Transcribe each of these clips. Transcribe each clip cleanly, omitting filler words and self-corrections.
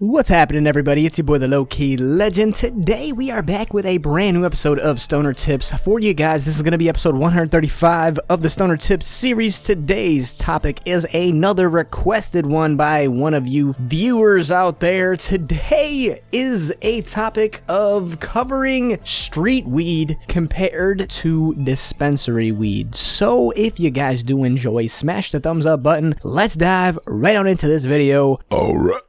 What's happening, everybody? It's your boy, the LowkeyLegend. Today, we are back with a brand new episode of Stoner Tips for you guys. This is going to be episode 135 of the Stoner Tips series. Today's topic is another requested one by one of you viewers out there. Today is a topic of covering street weed compared to dispensary weed. So, if you guys do enjoy, smash the thumbs up button. Let's dive right on into this video. Alright.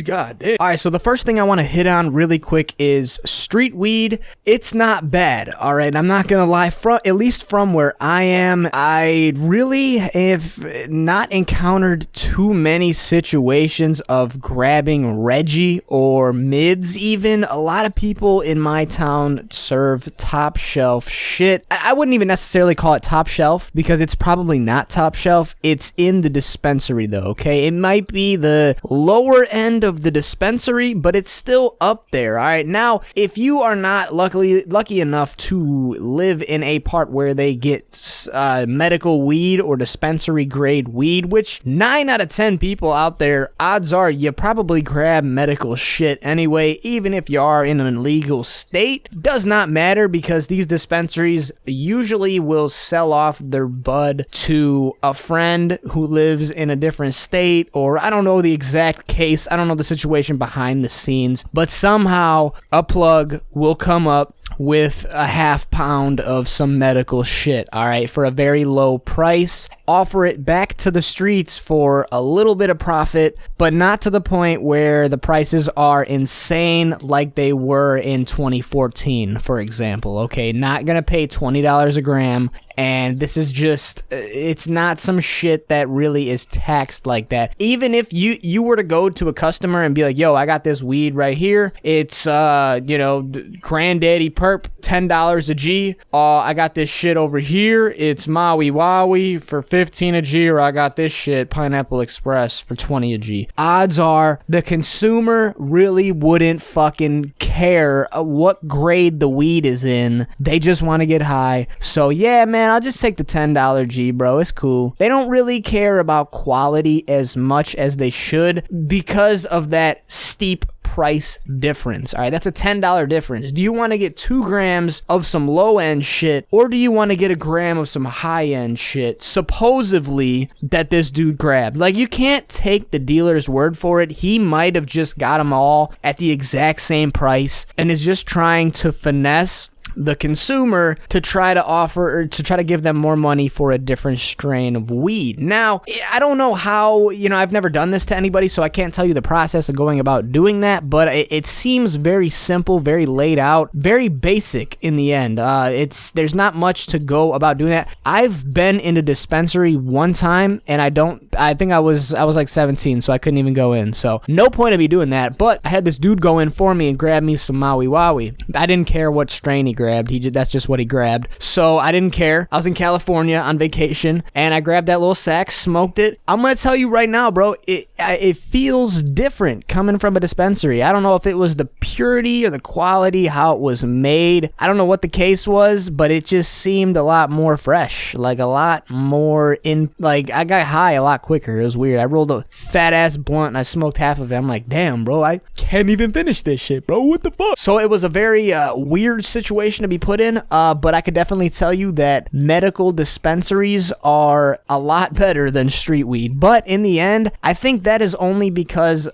God damn. Alright, so the first thing I want to hit on really quick is street weed. It's not bad, alright? I'm not gonna lie, at least from where I am, I really have not encountered too many situations of grabbing Reggie or mids even. A lot of people in my town serve top shelf shit. I wouldn't even necessarily call it top shelf because it's probably not top shelf. It's in the dispensary though, okay? It might be the lower end of the dispensary, but it's still up there. All right, now if you are not lucky enough to live in a part where they get medical weed or dispensary grade weed, which 9 out of 10 people out there, odds are you probably grab medical shit anyway, even if you are in an illegal state. Does not matter because these dispensaries usually will sell off their bud to a friend who lives in a different state, or I don't know the exact case, I don't know the situation behind the scenes, but somehow a plug will come up with a half pound of some medical shit, alright, for a very low price, offer it back to the streets for a little bit of profit, but not to the point where the prices are insane like they were in 2014, for example, okay? Not gonna pay $20 a gram, and this is just, it's not some shit that really is taxed like that. Even if you were to go to a customer and be like, yo, I got this weed right here, it's, Granddaddy Perp, $10 a G, I got this shit over here, it's Maui Wowie for 15 a G, or I got this shit, Pineapple Express, for 20 a G. Odds are the consumer really wouldn't fucking care what grade the weed is in. They just want to get high. So yeah, man, I'll just take the $10 G, bro. It's cool. They don't really care about quality as much as they should because of that steep price difference. All right, that's a $10 difference. Do you want to get 2 grams of some low-end shit, or do you want to get a gram of some high-end shit, supposedly, that this dude grabbed? Like, you can't take the dealer's word for it. He might have just got them all at the exact same price and is just trying to finesse the consumer to try to offer, or to try to give them more money for a different strain of weed. Now, I don't know how, I've never done this to anybody, so I can't tell you the process of going about doing that, but it seems very simple, very laid out, very basic in the end. There's not much to go about doing that. I've been in a dispensary one time, and I think I was like 17, so I couldn't even go in, so no point of me doing that, but I had this dude go in for me and grab me some Maui Wowie. I didn't care what strain he grabbed. That's just what he grabbed. So I didn't care. I was in California on vacation and I grabbed that little sack, smoked it. I'm gonna tell you right now, bro, it feels different coming from a dispensary. I don't know if it was the purity or the quality, how it was made. I don't know what the case was, but it just seemed a lot more fresh, like a lot more I got high a lot quicker. It was weird. I rolled a fat ass blunt and I smoked half of it. I'm like, damn, bro, I can't even finish this shit, bro. What the fuck? So it was a very weird situation to be put in, but I could definitely tell you that medical dispensaries are a lot better than street weed. But in the end, I think that is only because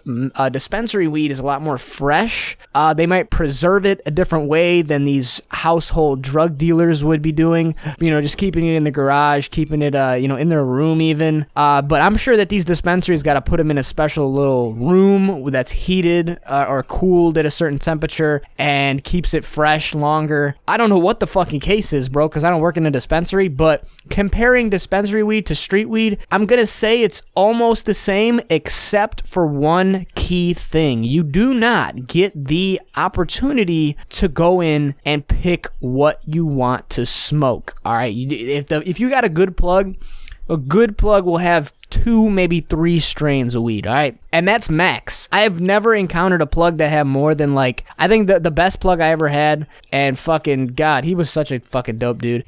dispensary weed is a lot more fresh. They might preserve it a different way than these household drug dealers would be doing, just keeping it in the garage, keeping it in their room even. But I'm sure that these dispensaries got to put them in a special little room that's heated or cooled at a certain temperature and keeps it fresh longer. I don't know what the fucking case is, bro, because I don't work in a dispensary, but comparing dispensary weed to street weed, I'm gonna say it's almost the same except for one key thing. You do not get the opportunity to go in and pick what you want to smoke, all right? If you got a good plug will have 2, maybe 3 strains of weed, all right? And that's max. I have never encountered a plug that had more than, like, I think the best plug I ever had, and fucking God, he was such a fucking dope dude.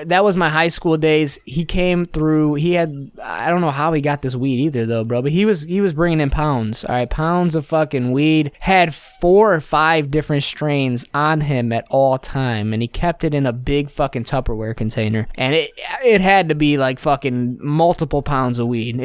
That was my high school days. He came through, I don't know how he got this weed either though, bro, but he was bringing in pounds, all right? Pounds of fucking weed. Had 4 or 5 different strains on him at all time, and he kept it in a big fucking Tupperware container, and it had to be like fucking multiple pounds of weed.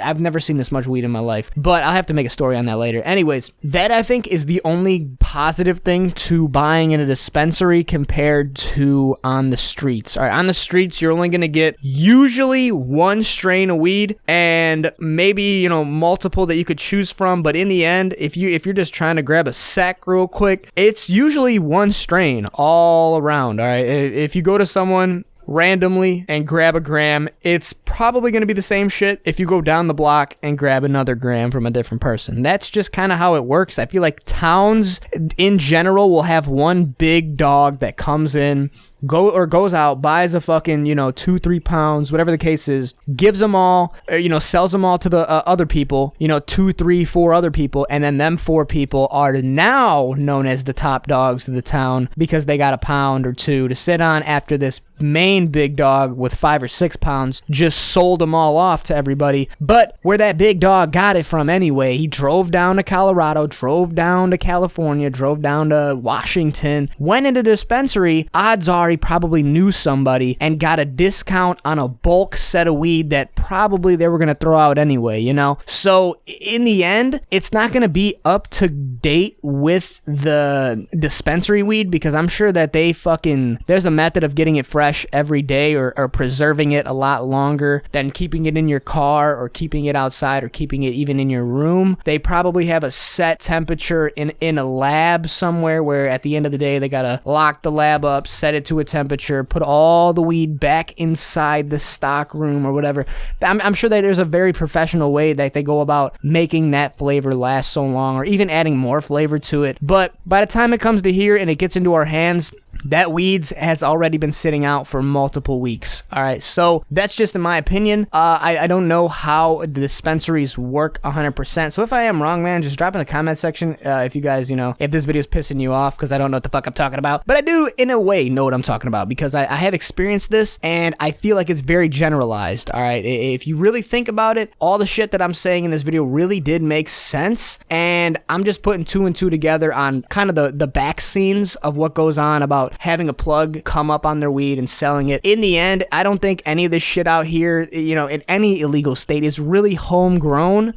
I've never seen this much weed in my life, but I'll have to make a story on that later. Anyways, that I think is the only positive thing to buying in a dispensary compared to on the streets. All right, on the streets, you're only gonna get usually 1 strain of weed and maybe, you know, multiple that you could choose from, but in the end, if you're just trying to grab a sack real quick, it's usually 1 strain all around, all right? If you go to someone randomly and grab a gram, it's probably going to be the same shit if you go down the block and grab another gram from a different person. That's just kind of how it works. I feel like towns in general will have one big dog that comes in, goes out, buys a fucking, 2-3 pounds, whatever the case is, gives them all, sells them all to the other people, 2, 3, 4 other people, and then them 4 people are now known as the top dogs of the town because they got a pound or 2 to sit on after this main big dog with 5 or 6 pounds just sold them all off to everybody. But where that big dog got it from anyway, he drove down to Colorado, drove down to California, drove down to Washington, went into the dispensary. Odds are he probably knew somebody and got a discount on a bulk set of weed that probably they were going to throw out anyway, So in the end, it's not going to be up to date with the dispensary weed because I'm sure that there's a method of getting it fresh every day or preserving it a lot longer than keeping it in your car or keeping it outside or keeping it even in your room. They probably have a set temperature in a lab somewhere where at the end of the day they gotta lock the lab up, set it to a temperature, put all the weed back inside the stock room or whatever. I'm sure that there's a very professional way that they go about making that flavor last so long or even adding more flavor to it. But by the time it comes to here and it gets into our hands, that weeds has already been sitting out for multiple weeks. All right, so that's just in my opinion. I don't know how the dispensaries work 100%. So if I am wrong, man, just drop in the comment section if you guys, if this video is pissing you off because I don't know what the fuck I'm talking about. But I do, in a way, know what I'm talking about because I have experienced this and I feel like it's very generalized. All right, if you really think about it, all the shit that I'm saying in this video really did make sense. And I'm just putting 2 and 2 together on kind of the back scenes of what goes on about having a plug come up on their weed and selling it. In the end, I don't think any of this shit out here, in any illegal state is really homegrown.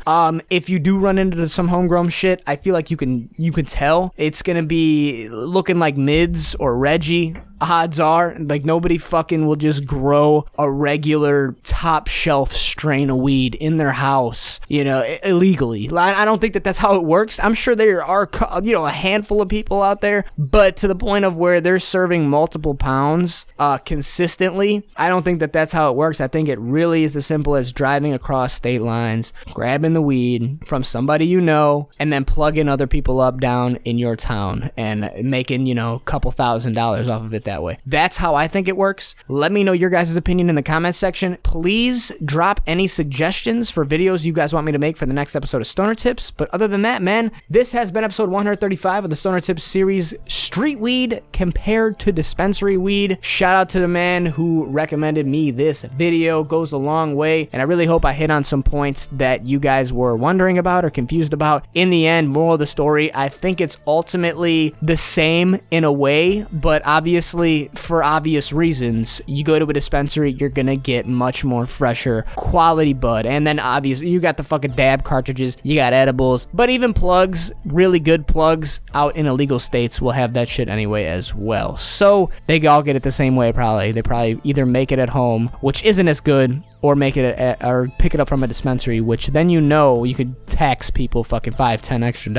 If you do run into some homegrown shit, I feel like you can tell it's gonna be looking like Mids or Reggie. Odds are, like, nobody fucking will just grow a regular top shelf strain of weed in their house, illegally. I don't think that that's how it works. I'm sure there are, a handful of people out there, but to the point of where they're serving multiple pounds consistently, I don't think that that's how it works. I think it really is as simple as driving across state lines, grabbing the weed from somebody and then plugging other people up down in your town and making, a couple $1,000s off of it that way. That's how I think it works. Let me know your guys' opinion in the comment section. Please drop any suggestions for videos you guys want me to make for the next episode of Stoner Tips. But other than that, man, this has been episode 135 of the Stoner Tips series, Street Weed Compared to Dispensary Weed. Shout out to the man who recommended me this video. Goes a long way, and I really hope I hit on some points that you guys were wondering about or confused about. In the end, moral of the story, I think it's ultimately the same in a way, but obviously for obvious reasons, you go to a dispensary, you're gonna get much more fresher quality bud. And then obviously you got the fucking dab cartridges, you got edibles, but even plugs, really good plugs out in illegal states will have that shit anyway as well. So they all get it the same way probably. They probably either make it at home, which isn't as good, or make it or pick it up from a dispensary, which then you could tax people fucking $5-10 extra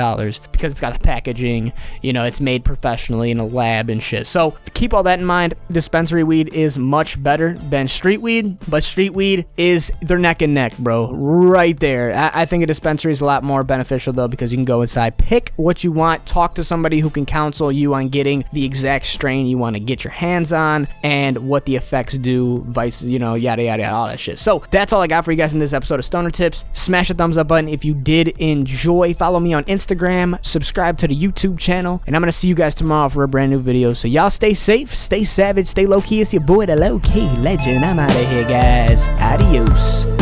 because it's got the packaging, it's made professionally in a lab and shit. So keep all that in mind. Dispensary weed is much better than street weed, but street weed is they're neck and neck, bro, right there. I think a dispensary is a lot more beneficial though because you can go inside, pick what you want, talk to somebody who can counsel you on getting the exact strain you want to get your hands on and what the effects do, yada yada, all that shit. shit. So that's all I got for you guys in this episode of Stoner Tips. Smash the thumbs up button if you did enjoy. Follow me on Instagram, subscribe to the YouTube channel, and I'm gonna see you guys tomorrow for a brand new video. So y'all stay safe, stay savage, stay low key. It's your boy, the LowkeyLegend. I'm out of here, guys. Adios.